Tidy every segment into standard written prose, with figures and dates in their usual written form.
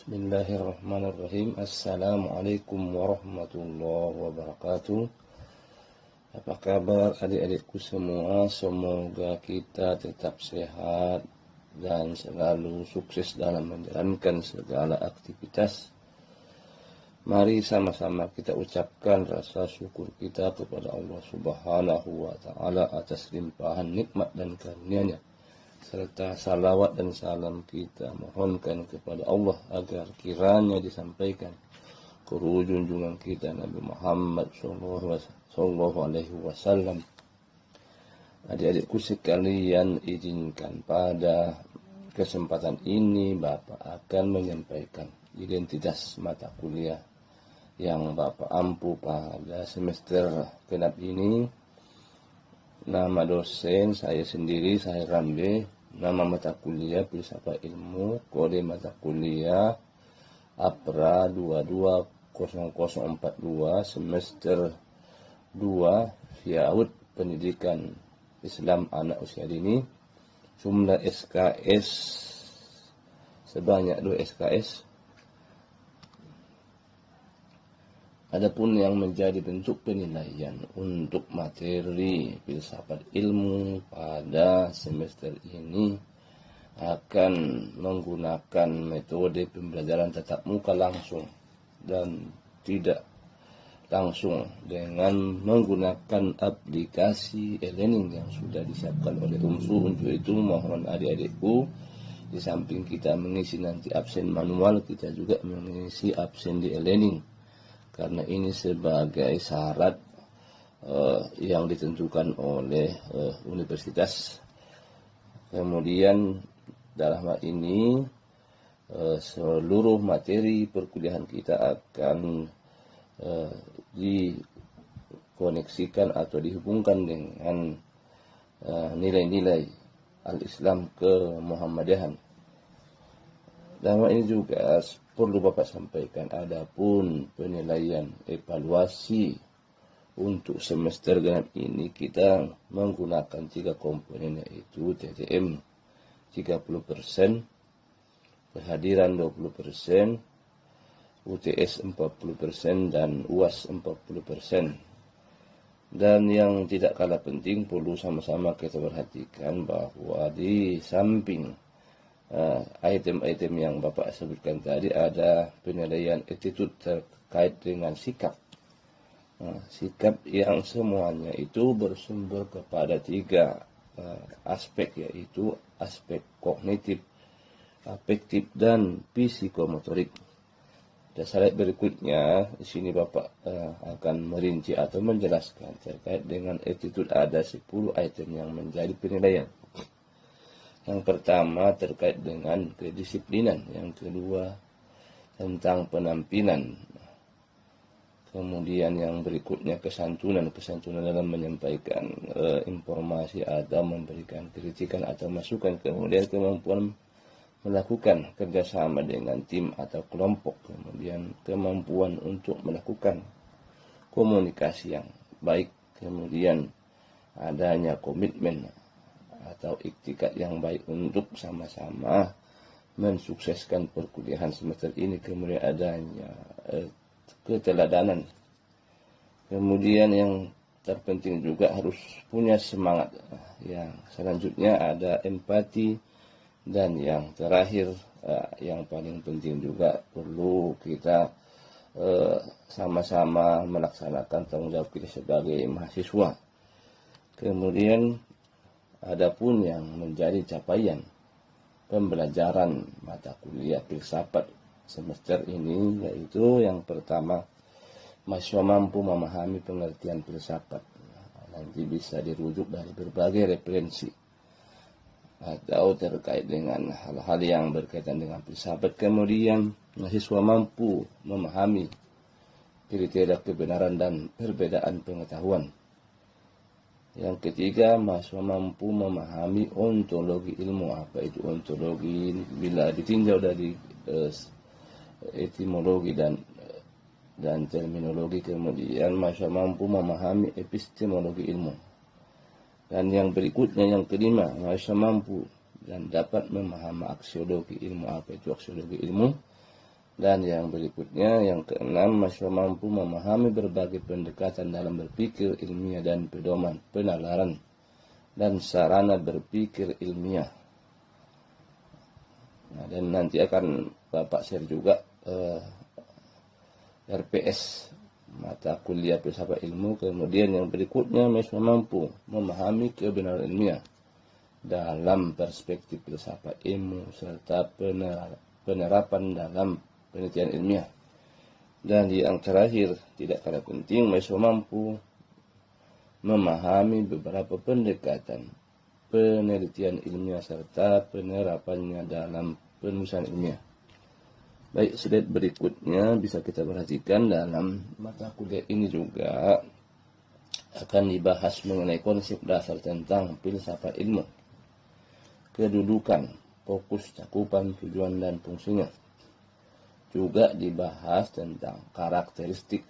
Bismillahirrahmanirrahim. Assalamualaikum warahmatullahi wabarakatuh. Apa kabar adik-adikku semua? Semoga kita tetap sehat dan selalu sukses dalam menjalankan segala aktivitas. Mari sama-sama kita ucapkan rasa syukur kita kepada Allah Subhanahu wa Ta'ala atas limpahan nikmat dan karunia-Nya, serta salawat dan salam kita mohonkan kepada Allah agar kiranya disampaikan ke junjungan kita Nabi Muhammad sallallahu alaihi wasallam. Adik-adikku sekalian, izinkan pada kesempatan ini Bapak akan menyampaikan identitas mata kuliah yang Bapak ampu pada semester genap ini. Nama dosen saya sendiri, saya Rambe. Nama mata kuliah Filsafat Ilmu, kode mata kuliah APRA 220042 semester 2 FIAUD Pendidikan Islam Anak Usia Dini. Jumlah SKS sebanyak 2 SKS. Adapun yang menjadi bentuk penilaian untuk materi filsafat ilmu pada semester ini akan menggunakan metode pembelajaran tatap muka langsung dan tidak langsung dengan menggunakan aplikasi e-learning yang sudah disiapkan oleh UMSU. Untuk itu mohon adik-adikku, di samping kita mengisi nanti absen manual, kita juga mengisi absen di e-learning. Karena ini sebagai syarat yang ditentukan oleh universitas. Kemudian dalam hal ini seluruh materi perkuliahan kita akan dikoneksikan atau dihubungkan dengan nilai-nilai al-Islam ke Muhammadiyahan. Dalam hal ini juga perlu Bapak sampaikan, adapun penilaian evaluasi untuk semester genap ini kita menggunakan 3 komponen, yaitu TTM 30%, kehadiran 20%, UTS 40%, dan UAS 40%. Dan yang tidak kalah penting perlu sama-sama kita perhatikan bahwa di samping item-item yang Bapak sebutkan tadi, ada penilaian attitude terkait dengan sikap. Sikap yang semuanya itu bersumber kepada 3 aspek, yaitu aspek kognitif, afektif, dan psikomotorik. Pada slide berikutnya, di sini Bapak akan merinci atau menjelaskan terkait dengan attitude. Ada 10 item yang menjadi penilaian. Yang pertama terkait dengan kedisiplinan, yang kedua tentang penampilan, kemudian yang berikutnya kesantunan dalam menyampaikan informasi atau memberikan kritikan atau masukan, kemudian kemampuan melakukan kerjasama dengan tim atau kelompok, kemudian kemampuan untuk melakukan komunikasi yang baik, kemudian adanya komitmen atau iktikad yang baik untuk sama-sama mensukseskan perkuliahan semester ini, kemudian adanya keteladanan, kemudian yang terpenting juga harus punya semangat. Yang selanjutnya ada empati, dan yang terakhir yang paling penting juga perlu kita sama-sama melaksanakan tanggung jawab kita sebagai mahasiswa. Kemudian adapun yang menjadi capaian pembelajaran mata kuliah filsafat semester ini, yaitu yang pertama, mahasiswa mampu memahami pengertian filsafat. Nanti bisa dirujuk dari berbagai referensi atau terkait dengan hal-hal yang berkaitan dengan filsafat. Kemudian mahasiswa mampu memahami kriteria kebenaran dan perbedaan pengetahuan. Yang ketiga, mahasiswa mampu memahami ontologi ilmu. Apa itu ontologi? Bila ditinjau dari etimologi dan terminologi, kemudian mahasiswa mampu memahami epistemologi ilmu. Dan yang berikutnya, yang kelima, mahasiswa mampu dan dapat memahami aksiologi ilmu. Apa itu aksiologi ilmu? Dan yang berikutnya, yang keenam, mahasiswa mampu memahami berbagai pendekatan dalam berpikir ilmiah dan pedoman, penalaran, dan sarana berpikir ilmiah. Nah, dan nanti akan Bapak share juga RPS, mata kuliah filsafat ilmu. Kemudian yang berikutnya, mahasiswa mampu memahami kebenaran ilmiah dalam perspektif filsafat ilmu serta penerapan dalam penelitian ilmiah. Dan yang terakhir, tidak kalah penting, mahasiswa mampu memahami beberapa pendekatan penelitian ilmiah serta penerapannya dalam penulisan ilmiah. Baik, slide berikutnya bisa kita perhatikan dalam mata kuliah ini juga akan dibahas mengenai konsep dasar tentang filsafat ilmu, kedudukan, fokus, cakupan, tujuan, dan fungsinya. Juga dibahas tentang karakteristik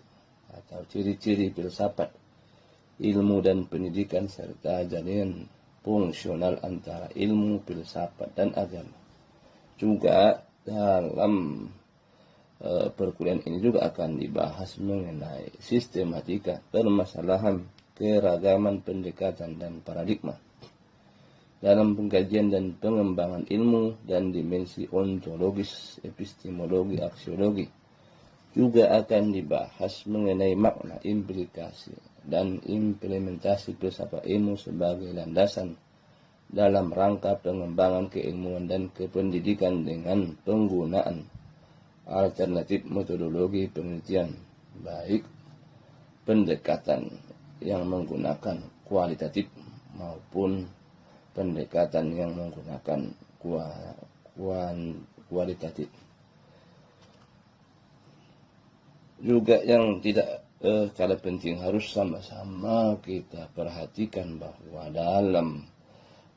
atau ciri-ciri filsafat, ilmu dan pendidikan, serta jalinan fungsional antara ilmu, filsafat, dan agama. Juga dalam perkuliahan ini juga akan dibahas mengenai sistematika, permasalahan, keragaman pendekatan, dan paradigma dalam pengkajian dan pengembangan ilmu dan dimensi ontologis, epistemologi, aksiologi. Juga akan dibahas mengenai makna, implikasi, dan implementasi filsafat ilmu sebagai landasan dalam rangka pengembangan keilmuan dan kependidikan dengan penggunaan alternatif metodologi penelitian, baik pendekatan yang menggunakan kualitatif maupun pendekatan yang menggunakan kualitatif. Juga yang tidak kalah penting, harus sama-sama kita perhatikan bahwa dalam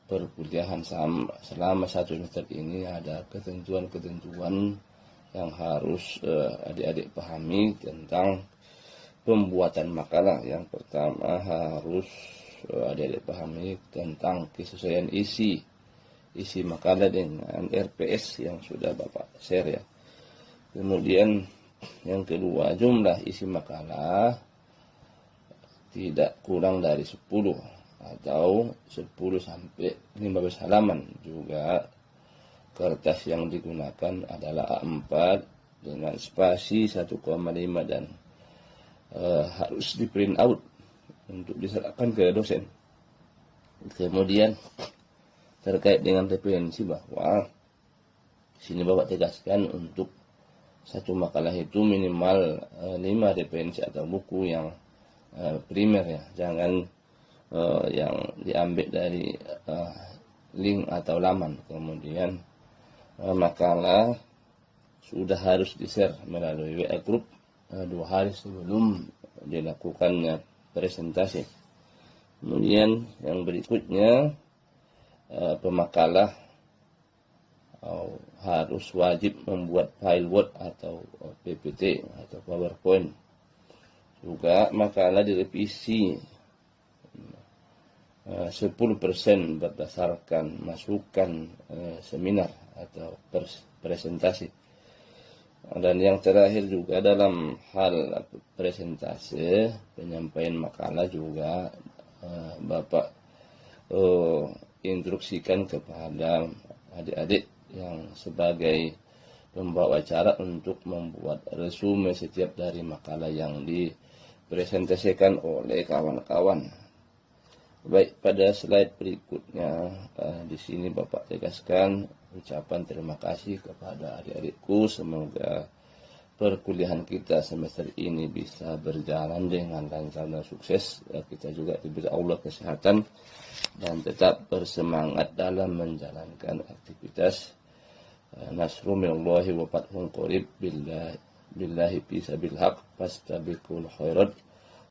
perkuliahan selama 1 semester ini ada ketentuan-ketentuan yang harus adik-adik pahami tentang pembuatan makalah. Yang pertama, harus adik-adik pahami tentang kesesuaian isi makalah dengan RPS yang sudah Bapak share ya. Kemudian yang kedua, jumlah isi makalah tidak kurang dari 10 atau 10 sampai 15 halaman. Juga kertas yang digunakan adalah A4 dengan spasi 1,5 dan harus di print out untuk diserahkan ke dosen. Kemudian terkait dengan referensi, bahwa sini Bapak tegaskan untuk satu makalah itu minimal 5 referensi atau buku yang primer ya, jangan yang diambil dari link atau laman. Kemudian makalah sudah harus di-share melalui WA group 2 hari sebelum dilakukannya presentasi. Kemudian yang berikutnya, pemakalah harus wajib membuat file Word atau PPT atau PowerPoint. Juga makalah direvisi 10% berdasarkan masukan seminar atau presentasi. Dan yang terakhir juga dalam hal presentasi, penyampaian makalah juga Bapak instruksikan kepada adik-adik yang sebagai pembawa acara untuk membuat resume setiap dari makalah yang dipresentasikan oleh kawan-kawan. Baik, pada slide berikutnya di sini Bapak tegaskan ucapan terima kasih kepada adik-adikku. Semoga perkuliahan kita semester ini bisa berjalan dengan lancar dan sukses. Kita juga diberi Allah kesehatan dan tetap bersemangat dalam menjalankan aktivitas. Nasru minallahi wa fathun qarib billahi fi sabil haq fastabiqul khairat.